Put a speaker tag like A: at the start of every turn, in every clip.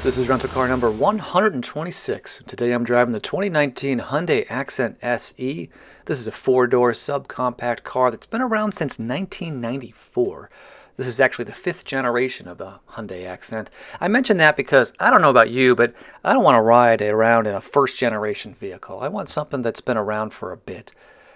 A: This is rental car number 126. Today I'm driving the 2019 Hyundai Accent SE. This is a four-door subcompact car that's been around since 1994. This is actually the fifth generation of the Hyundai Accent. I mention that because I don't know about you, but I don't want to ride around in a first-generation vehicle. I want something that's been around for a bit.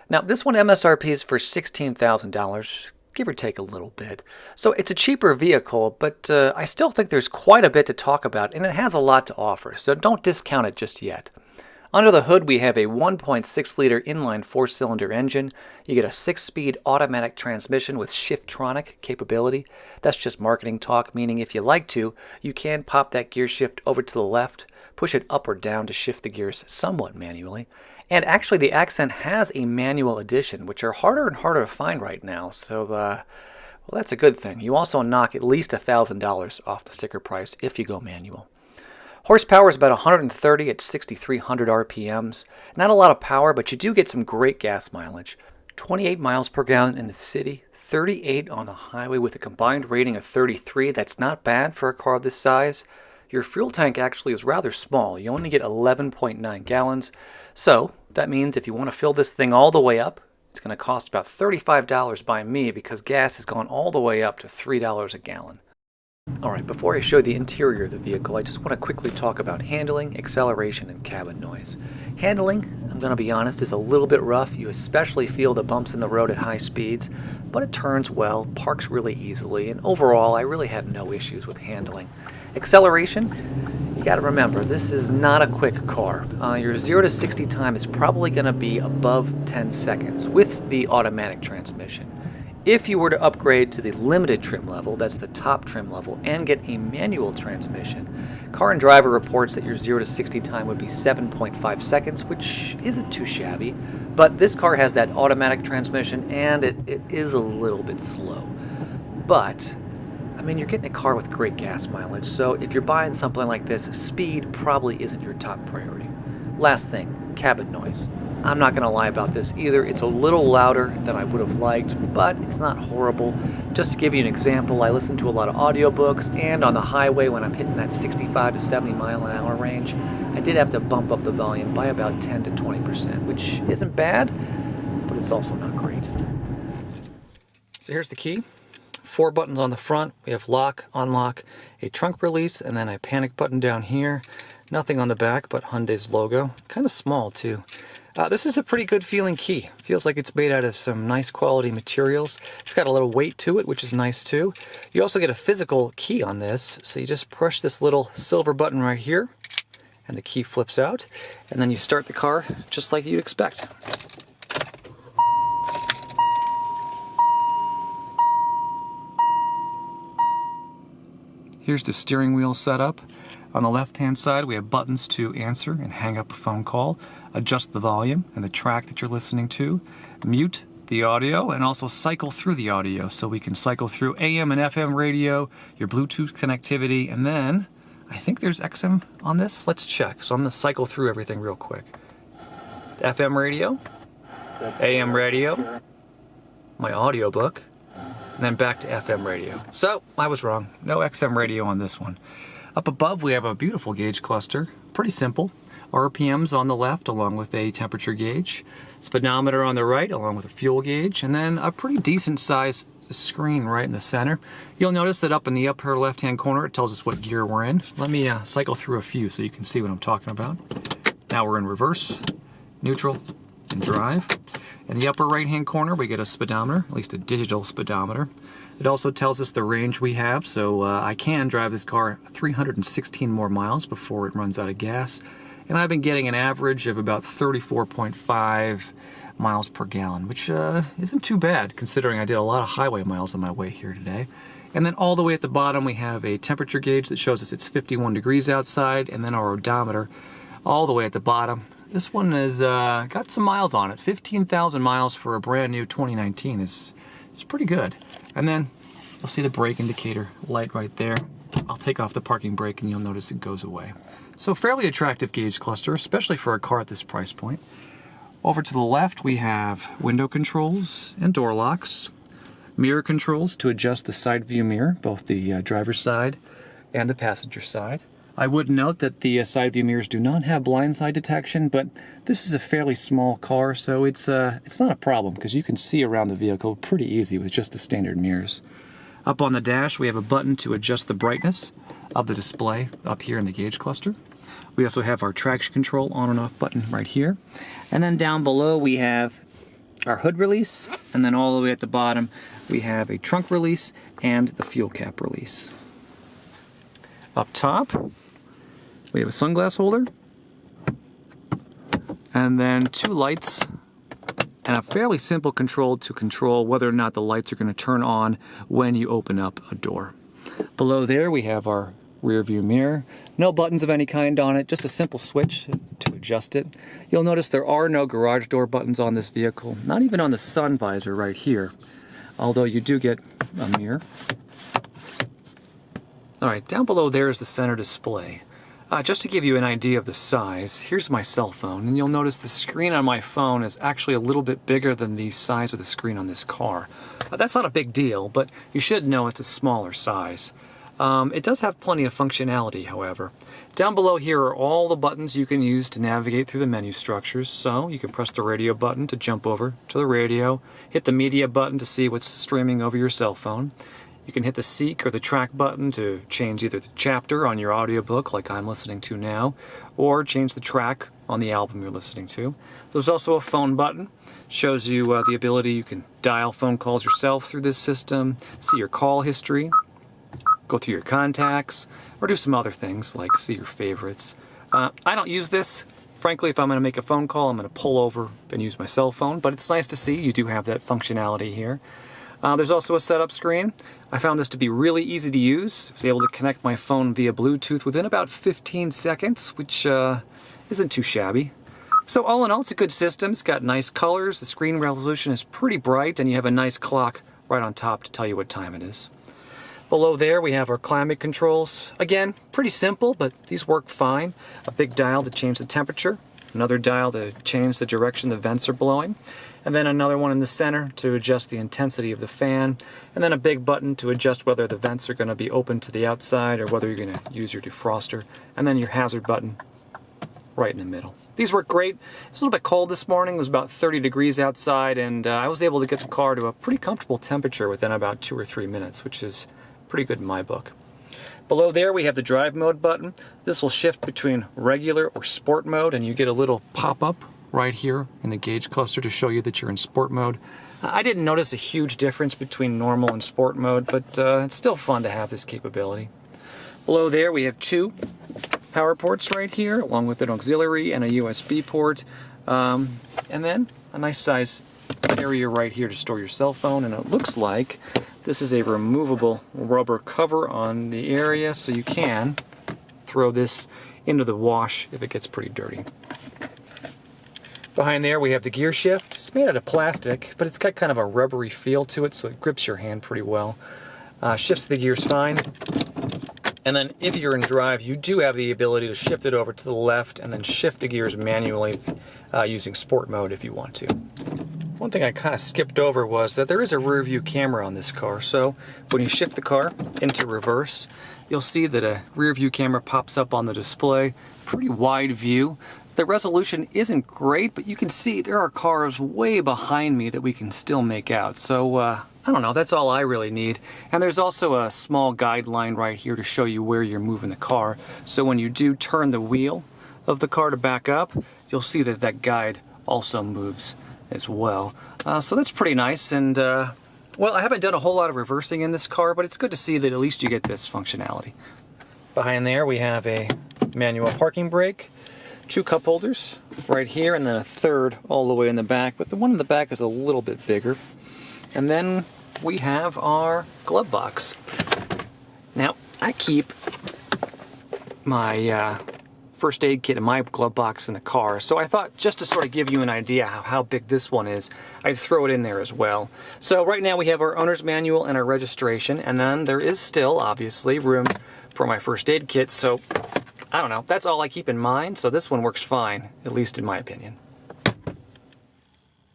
A: Now, this one MSRP is for $16,000. Give or take a little bit. So it's a cheaper vehicle, but I still think there's quite a bit to talk about, and it has a lot to offer, so don't discount it just yet. Under the hood, we have a 1.6-liter inline four-cylinder engine. You get a 6-speed automatic transmission with SHIFTRONIC capability. That's just marketing talk, meaning if you like to, you can pop that gear shift over to the left, push it up or down to shift the gears somewhat manually. And actually, the Accent has a manual edition, which are harder and harder to find right now. So, well, that's a good thing. You also knock at least $1,000 off the sticker price if you go manual. Horsepower is about 130 at 6,300 RPMs. Not a lot of power, but you do get some great gas mileage. 28 miles per gallon in the city, 38 on the highway with a combined rating of 33. That's not bad for a car this size. Your fuel tank actually is rather small. You only get 11.9 gallons. So that means if you want to fill this thing all the way up, it's going to cost about $35 by me because gas has gone all the way up to $3 a gallon. Alright, before I show you the interior of the vehicle, I just want to quickly talk about handling, acceleration, and cabin noise. Handling, I'm going to be honest, is a little bit rough. You especially feel the bumps in the road at high speeds, but it turns well, parks really easily, and overall I really have no issues with handling. Acceleration, you got to remember, this is not a quick car. Your 0 to 60 time is probably going to be above 10 seconds with the automatic transmission. If you were to upgrade to the limited trim level, that's the top trim level, and get a manual transmission, Car and Driver reports that your 0 to 60 time would be 7.5 seconds, which isn't too shabby. But this car has that automatic transmission, and it is a little bit slow. But I mean, you're getting a car with great gas mileage, so if you're buying something like this, speed probably isn't your top priority. Last thing, cabin noise. I'm not going to lie about this either. It's a little louder than I would have liked, but it's not horrible. Just to give you an example, I listen to a lot of audiobooks, and on the highway when I'm hitting that 65 to 70 mile an hour range, I did have to bump up the volume by about 10 to 20%, which isn't bad, but it's also not great. So here's the key. 4 buttons on the front. We have lock, unlock, a trunk release, and then a panic button down here. Nothing on the back but Hyundai's logo. Kind of small too. This is a pretty good feeling key. Feels like it's made out of some nice quality materials. It's got a little weight to it, which is nice too. You also get a physical key on this. So you just push this little silver button right here, and the key flips out. And then you start the car just like you'd expect. Here's the steering wheel setup. On the left-hand side, we have buttons to answer and hang up a phone call, adjust the volume and the track that you're listening to, mute the audio, and also cycle through the audio. So we can cycle through AM and FM radio, your Bluetooth connectivity, and then I think there's XM on this. Let's check. So I'm going to cycle through everything real quick. FM radio, AM radio, my audiobook, and then back to FM radio. So I was wrong. No XM radio on this one. Up above, we have a beautiful gauge cluster. Pretty simple. RPMs on the left, along with a temperature gauge. Speedometer on the right, along with a fuel gauge. And then a pretty decent sized screen right in the center. You'll notice that up in the upper left-hand corner, it tells us what gear we're in. Let me cycle through a few so you can see what I'm talking about. Now we're in reverse, neutral, and drive. In the upper right-hand corner, we get a speedometer, at least a digital speedometer. It also tells us the range we have, so I can drive this car 316 more miles before it runs out of gas. And I've been getting an average of about 34.5 miles per gallon, which isn't too bad considering I did a lot of highway miles on my way here today. And then all the way at the bottom, we have a temperature gauge that shows us it's 51 degrees outside, and then our odometer all the way at the bottom. This one has got some miles on it. 15,000 miles for a brand new 2019 is pretty good. And then you'll see the brake indicator light right there. I'll take off the parking brake and you'll notice it goes away. So fairly attractive gauge cluster, especially for a car at this price point. Over to the left, we have window controls and door locks, mirror controls to adjust the side view mirror, both the driver's side and the passenger side. I would note that the side view mirrors do not have blindside detection, but this is a fairly small car, so it's not a problem because you can see around the vehicle pretty easy with just the standard mirrors. Up on the dash, we have a button to adjust the brightness of the display up here in the gauge cluster. We also have our traction control on and off button right here. And then down below we have our hood release, and then all the way at the bottom we have a trunk release and the fuel cap release. Up top we have a sunglass holder, and then two lights, and a fairly simple control to control whether or not the lights are going to turn on when you open up a door. Below there we have our rear view mirror. No buttons of any kind on it, just a simple switch to adjust it. You'll notice there are no garage door buttons on this vehicle, not even on the sun visor right here, although you do get a mirror. Alright, down below there is the center display. Just to give you an idea of the size, here's my cell phone, and you'll notice the screen on my phone is actually a little bit bigger than the size of the screen on this car. That's not a big deal, but you should know it's a smaller size. It does have plenty of functionality, however. Down below here are all the buttons you can use to navigate through the menu structures. So you can press the radio button to jump over to the radio, hit the media button to see what's streaming over your cell phone. You can hit the seek or the track button to change either the chapter on your audiobook, like I'm listening to now, or change the track on the album you're listening to. There's also a phone button. Shows you the ability you can dial phone calls yourself through this system, see your call history, go through your contacts, or do some other things like see your favorites. I don't use this. Frankly, if I'm going to make a phone call, I'm going to pull over and use my cell phone, but it's nice to see you do have that functionality here. There's also a setup screen. I found this to be really easy to use. I was able to connect my phone via Bluetooth within about 15 seconds, which isn't too shabby. So all in all, it's a good system. It's got nice colors, the screen resolution is pretty bright, and you have a nice clock right on top to tell you what time it is. Below there we have our climate controls. Again, pretty simple, but these work fine. A big dial to change the temperature, another dial to change the direction the vents are blowing, and then another one in the center to adjust the intensity of the fan, and then a big button to adjust whether the vents are going to be open to the outside or whether you're going to use your defroster, and then your hazard button right in the middle. These work great. It was a little bit cold this morning. It was about 30 degrees outside, and I was able to get the car to a pretty comfortable temperature within about 2 or 3 minutes, which is pretty good in my book. Below there we have the drive mode button. This will shift between regular or sport mode, and you get a little pop-up right here in the gauge cluster to show you that you're in sport mode. I didn't notice a huge difference between normal and sport mode, but it's still fun to have this capability. Below there we have two power ports right here, along with an auxiliary and a USB port, and then a nice size area right here to store your cell phone, and it looks like this is a removable rubber cover on the area, so you can throw this into the wash if it gets pretty dirty. Behind there we have the gear shift. It's made out of plastic, but it's got kind of a rubbery feel to it, so it grips your hand pretty well. Shifts the gears fine. And then if you're in drive, you do have the ability to shift it over to the left and then shift the gears manually using sport mode if you want to. One thing I kind of skipped over was that there is a rear view camera on this car, so when you shift the car into reverse, you'll see that a rear view camera pops up on the display. Pretty wide view. The resolution isn't great, but you can see there are cars way behind me that we can still make out. So, I don't know, that's all I really need. And there's also a small guideline right here to show you where you're moving the car. So when you do turn the wheel of the car to back up, you'll see that that guide also moves as well. So that's pretty nice. And, well, I haven't done a whole lot of reversing in this car, but it's good to see that at least you get this functionality. Behind there we have a manual parking brake. 2 cup holders right here, and then a third all the way in the back, but the one in the back is a little bit bigger. And then we have our glove box. Now, I keep my first aid kit in my glove box in the car, so I thought just to sort of give you an idea how big this one is, I'd throw it in there as well. So right now we have our owner's manual and our registration, and then there is still, obviously, room for my first aid kit, so I don't know, that's all I keep in mind, so this one works fine, at least in my opinion.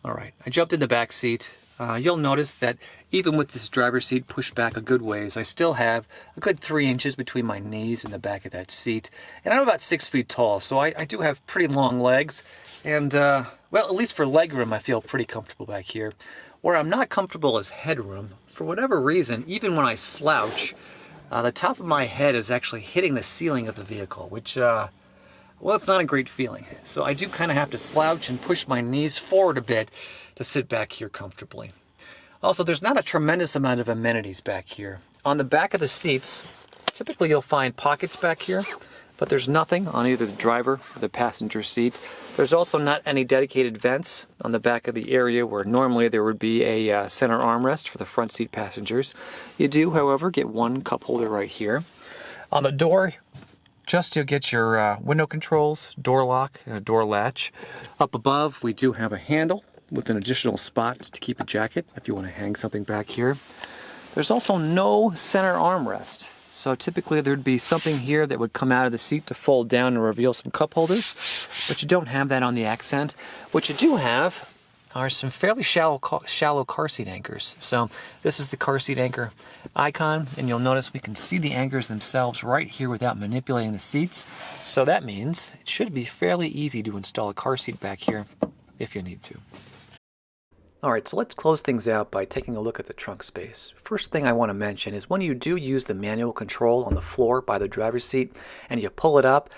A: Alright, I jumped in the back seat. you'll notice that even with this driver's seat pushed back a good ways, I still have a good 3 inches between my knees and the back of that seat. And I'm about 6 feet tall, so I do have pretty long legs. And, well, at least for legroom, I feel pretty comfortable back here. Where I'm not comfortable is headroom. For whatever reason, even when I slouch, the top of my head is actually hitting the ceiling of the vehicle, which, well, it's not a great feeling. So I do kind of have to slouch and push my knees forward a bit to sit back here comfortably. Also, there's not a tremendous amount of amenities back here. On the back of the seats, typically you'll find pockets back here, but there's nothing on either the driver or the passenger seat. There's also not any dedicated vents on the back of the area where normally there would be a center armrest for the front seat passengers. You do, however, get one cup holder right here. On the door, just to get your window controls, door lock, and a door latch. Up above, we do have a handle with an additional spot to keep a jacket if you want to hang something back here. There's also no center armrest. So typically there'd be something here that would come out of the seat to fold down and reveal some cup holders, but you don't have that on the Accent. What you do have are some fairly shallow car seat anchors. So this is the car seat anchor icon, and you'll notice we can see the anchors themselves right here without manipulating the seats. So that means it should be fairly easy to install a car seat back here if you need to. Alright, so let's close things out by taking a look at the trunk space. First thing I want to mention is when you do use the manual control on the floor by the driver's seat and you pull it up,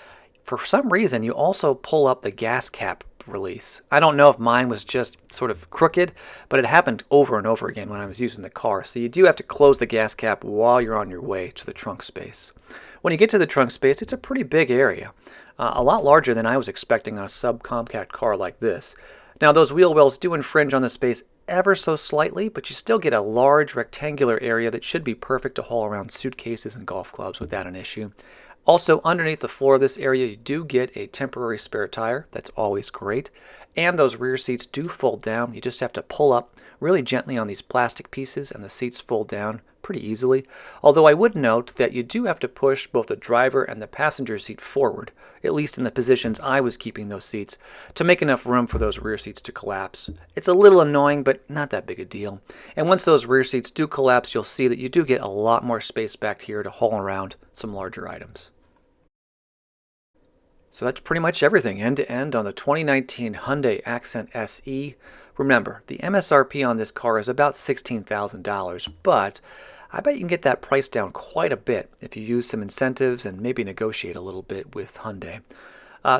A: for some reason you also pull up the gas cap release. I don't know if mine was just sort of crooked, but it happened over and over again when I was using the car. So you do have to close the gas cap while you're on your way to the trunk space. When you get to the trunk space, it's a pretty big area. A lot larger than I was expecting on a subcompact car like this. Now those wheel wells do infringe on the space ever so slightly, but you still get a large rectangular area that should be perfect to haul around suitcases and golf clubs without an issue. Also, underneath the floor of this area, you do get a temporary spare tire. That's always great. And those rear seats do fold down. You just have to pull up really gently on these plastic pieces and the seats fold down pretty easily. Although I would note that you do have to push both the driver and the passenger seat forward, at least in the positions I was keeping those seats, to make enough room for those rear seats to collapse. It's a little annoying, but not that big a deal. And once those rear seats do collapse, you'll see that you do get a lot more space back here to haul around some larger items. So that's pretty much everything end to end on the 2019 Hyundai Accent SE. Remember, the MSRP on this car is about $16,000, but I bet you can get that price down quite a bit if you use some incentives and maybe negotiate a little bit with Hyundai.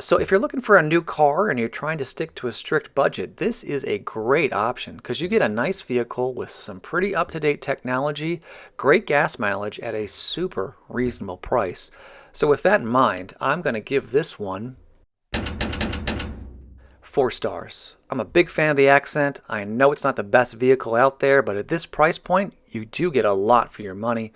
A: So if you're looking for a new car and you're trying to stick to a strict budget, this is a great option because you get a nice vehicle with some pretty up-to-date technology, great gas mileage at a super reasonable price. So with that in mind, I'm going to give this one 4 stars. I'm a big fan of the Accent. I know it's not the best vehicle out there, but at this price point, you do get a lot for your money.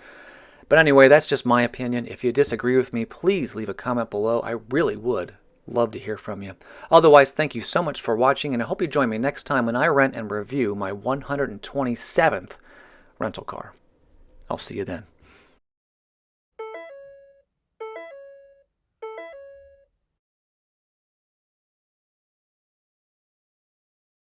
A: But anyway, that's just my opinion. If you disagree with me, please leave a comment below. I really would love to hear from you. Otherwise, thank you so much for watching, and I hope you join me next time when I rent and review my 127th rental car. I'll see you then.